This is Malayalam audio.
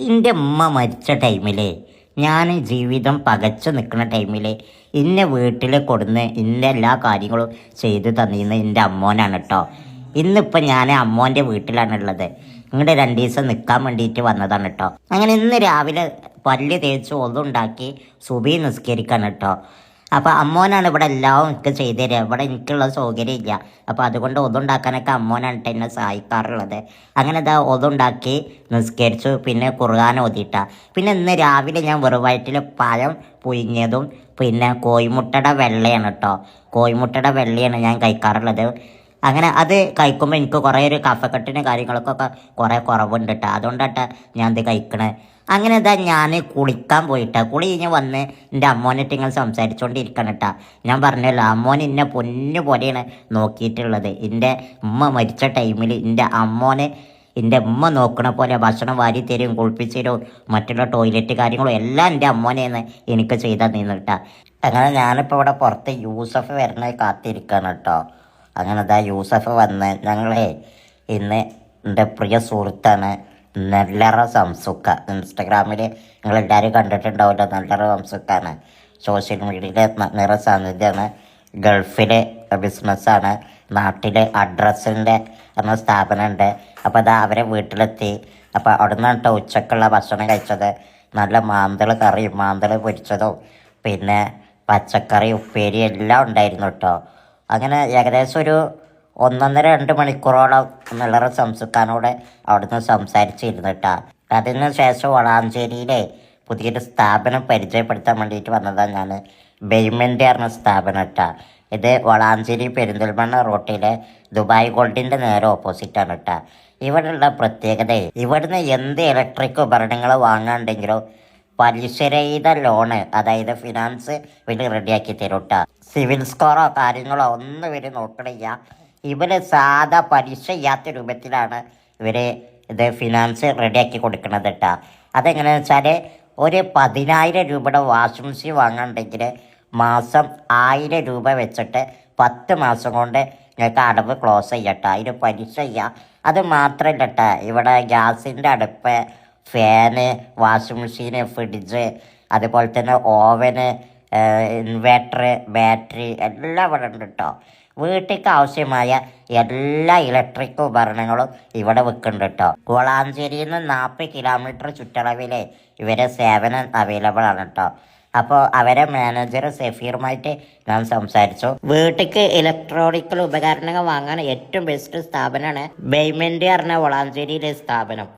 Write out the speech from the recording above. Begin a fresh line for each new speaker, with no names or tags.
എൻ്റെ ഉമ്മ മരിച്ച ടൈമിൽ ഞാൻ ജീവിതം പകച്ചു നിൽക്കുന്ന ടൈമിൽ ഇന്നെ വീട്ടിൽ കൊടുന്ന് ഇന്ന എല്ലാ കാര്യങ്ങളും ചെയ്ത് തന്നിരുന്ന എൻ്റെ അമ്മോനാണ് കേട്ടോ. ഇന്നിപ്പോൾ ഞാൻ അമ്മോൻ്റെ വീട്ടിലാണുള്ളത്. ഇങ്ങോട്ട് 2 ദിവസം നിൽക്കാൻ വേണ്ടിയിട്ട് വന്നതാണ് കേട്ടോ. അങ്ങനെ ഇന്ന് രാവിലെ പല്ല് തേച്ച് ഒന്നുണ്ടാക്കി സുബഹി നിസ്കരിക്കാണ് കേട്ടോ. അപ്പോൾ അമ്മോനാണ് ഇവിടെ എല്ലാം എനിക്ക് ചെയ്തു തരിക. ഇവിടെ എനിക്കുള്ള സൗകര്യം ഇല്ല. അപ്പോൾ അതുകൊണ്ട് ഒതുണ്ടാക്കാനൊക്കെ അമ്മോനാണ് എന്നെ സഹായിക്കാറുള്ളത്. അങ്ങനെ ഇതാ ഒതുണ്ടാക്കി നിസ്കരിച്ചു. പിന്നെ ഖുർആൻ ഓതിയിട്ട. പിന്നെ ഇന്ന് രാവിലെ ഞാൻ വെറുവയറ്റിൽ പഴം പുഴുങ്ങിയതും പിന്നെ കോഴിമുട്ടയുടെ വെള്ളയാണ് കേട്ടോ. കോഴിമുട്ടയുടെ വെള്ളയാണ് ഞാൻ കഴിക്കാറുള്ളത്. അങ്ങനെ അത് കഴിക്കുമ്പോൾ എനിക്ക് കുറേ ഒരു കഫക്കെട്ടിന് കാര്യങ്ങൾക്കൊക്കെ കുറേ കുറവുണ്ട് കേട്ടോ. അതുകൊണ്ടാട്ടോ ഞാൻ ഇത് കഴിക്കണേ. അങ്ങനെ ഇതാ ഞാൻ കുളിക്കാൻ പോയിട്ടാ. കുളി കഴിഞ്ഞ് വന്ന് എൻ്റെ അമ്മോനായിട്ട് ഇങ്ങനെ സംസാരിച്ചുകൊണ്ടിരിക്കണം കേട്ടോ. ഞാൻ പറഞ്ഞല്ലോ അമ്മോൻ എന്നെ പൊന്നു പോലെയാണ് നോക്കിയിട്ടുള്ളത്. എൻ്റെ ഉമ്മ മരിച്ച ടൈമിൽ എൻ്റെ അമ്മോനെ എൻ്റെ ഉമ്മ നോക്കണ പോലെ ഭക്ഷണം വാരി തരും, കുളിപ്പിച്ച് തരും, മറ്റുള്ള ടോയ്ലറ്റ് കാര്യങ്ങളും എല്ലാം എൻ്റെ അമ്മോനെയാണ് എനിക്ക് ചെയ്താൽ നിന്ന് കേട്ടോ. അങ്ങനെ ഞാനിപ്പോൾ ഇവിടെ പുറത്ത് യൂസഫ് വരുന്നത് കാത്തിരിക്കുകയാണ് കേട്ടോ. അങ്ങനെ ഇതാ യൂസഫ് വന്ന് ഞങ്ങളെ ഇന്ന് എൻ്റെ പ്രിയ സുഹൃത്താണ് നെല്ലറ സംസുക്ക. ഇൻസ്റ്റഗ്രാമിൽ നിങ്ങളെല്ലാവരും കണ്ടിട്ടുണ്ടാവില്ല. നെല്ലറ സംസുക്കാണ് സോഷ്യൽ മീഡിയയിലെ നിറ സാന്നിധ്യമാണ്. ഗൾഫിലെ ബിസിനസ്സാണ്. നാട്ടിൽ അഡ്രസ്സിൻ്റെ എന്ന സ്ഥാപനമുണ്ട്. അപ്പോൾ അതാ അവരെ വീട്ടിലെത്തി. അപ്പോൾ അവിടെ നിന്നാണ് കേട്ടോ ഉച്ചക്കുള്ള ഭക്ഷണം കഴിച്ചത്. നല്ല മാന്തൾ കറി, മാന്തൾ പൊരിച്ചതും പിന്നെ പച്ചക്കറി ഉപ്പേരി എല്ലാം ഉണ്ടായിരുന്നു കേട്ടോ. അങ്ങനെ ഏകദേശം ഒരു 1.5-2 മണിക്കൂറോളം നെല്ലറ സംസുക്കാനോട് അവിടുന്ന് സംസാരിച്ചിരുന്നു കേട്ടോ. അതിന് ശേഷം വളാഞ്ചേരിയിലെ പുതിയൊരു സ്ഥാപനം പരിചയപ്പെടുത്താൻ വേണ്ടിയിട്ട് വന്നതാണ് ഞാൻ. ബെയ്മെൻ്റ് പറഞ്ഞ സ്ഥാപനം കേട്ടോ. ഇത് വളാഞ്ചേരി പെരിന്തൽമണ്ണ റോട്ടിലെ ദുബായ് ഗോൾഡിൻ്റെ നേരെ ഓപ്പോസിറ്റാണ് കേട്ടോ. ഇവിടെയുള്ള പ്രത്യേകത ഇവിടുന്ന് എന്ത് ഇലക്ട്രിക് ഉപകരണങ്ങൾ വാങ്ങാണ്ടെങ്കിലോ പലിശരഹിത ലോണ്, അതായത് ഫിനാൻസ് ഇവർ റെഡിയാക്കി തരും കേട്ടോ. സിവിൽ സ്കോറോ കാര്യങ്ങളോ ഒന്നും ഇവർ നോക്കണില്ല. ഇവർ സാധാ പലിശ ഇല്ലാത്ത രൂപത്തിലാണ് ഇവർ ഇത് ഫിനാൻസ് റെഡിയാക്കി കൊടുക്കുന്നത് കേട്ടോ. അതെങ്ങനെയാണെന്ന് വെച്ചാൽ ഒരു 10,000 രൂപയുടെ വാഷിംഗ് മെഷീൻ വാങ്ങാണ്ടെങ്കിൽ മാസം 1000 രൂപ വെച്ചിട്ട് 10 മാസം കൊണ്ട് നിങ്ങൾക്ക് അടവ് ക്ലോസ് ചെയ്യട്ടോ. അതിന് പലിശ ചെയ്യാം. അത് മാത്രമല്ല കേട്ടോ, ഇവിടെ ഗ്യാസിൻ്റെ അടുപ്പ്, ഫാന്, വാഷിംഗ് മെഷീന്, ഫ്രിഡ്ജ്, അതുപോലെ തന്നെ ഓവന്, ഇൻവേർട്ടർ, ബാറ്ററി എല്ലാം ഇവിടെ ഉണ്ട് കേട്ടോ. വീട്ടിലേക്ക് ആവശ്യമായ എല്ലാ ഇലക്ട്രിക് ഉപകരണങ്ങളും ഇവിടെ വിൽക്കുന്നുണ്ട് കേട്ടോ. വളാഞ്ചേരിയിൽ നിന്ന് 40 കിലോമീറ്റർ ചുറ്റളവിൽ ഇവരെ സേവനം അവൈലബിൾ ആണ് കേട്ടോ. അപ്പോൾ അവരെ മാനേജർ സഫീറുമായിട്ട് ഞാൻ സംസാരിച്ചു. വീട്ടിലേക്ക് ഇലക്ട്രോണിക്കൽ ഉപകരണങ്ങൾ വാങ്ങാൻ ഏറ്റവും ബെസ്റ്റ് സ്ഥാപനമാണ് ബെയ്മെൻ്റ് പറഞ്ഞ വളാഞ്ചേരിയിലെ സ്ഥാപനം.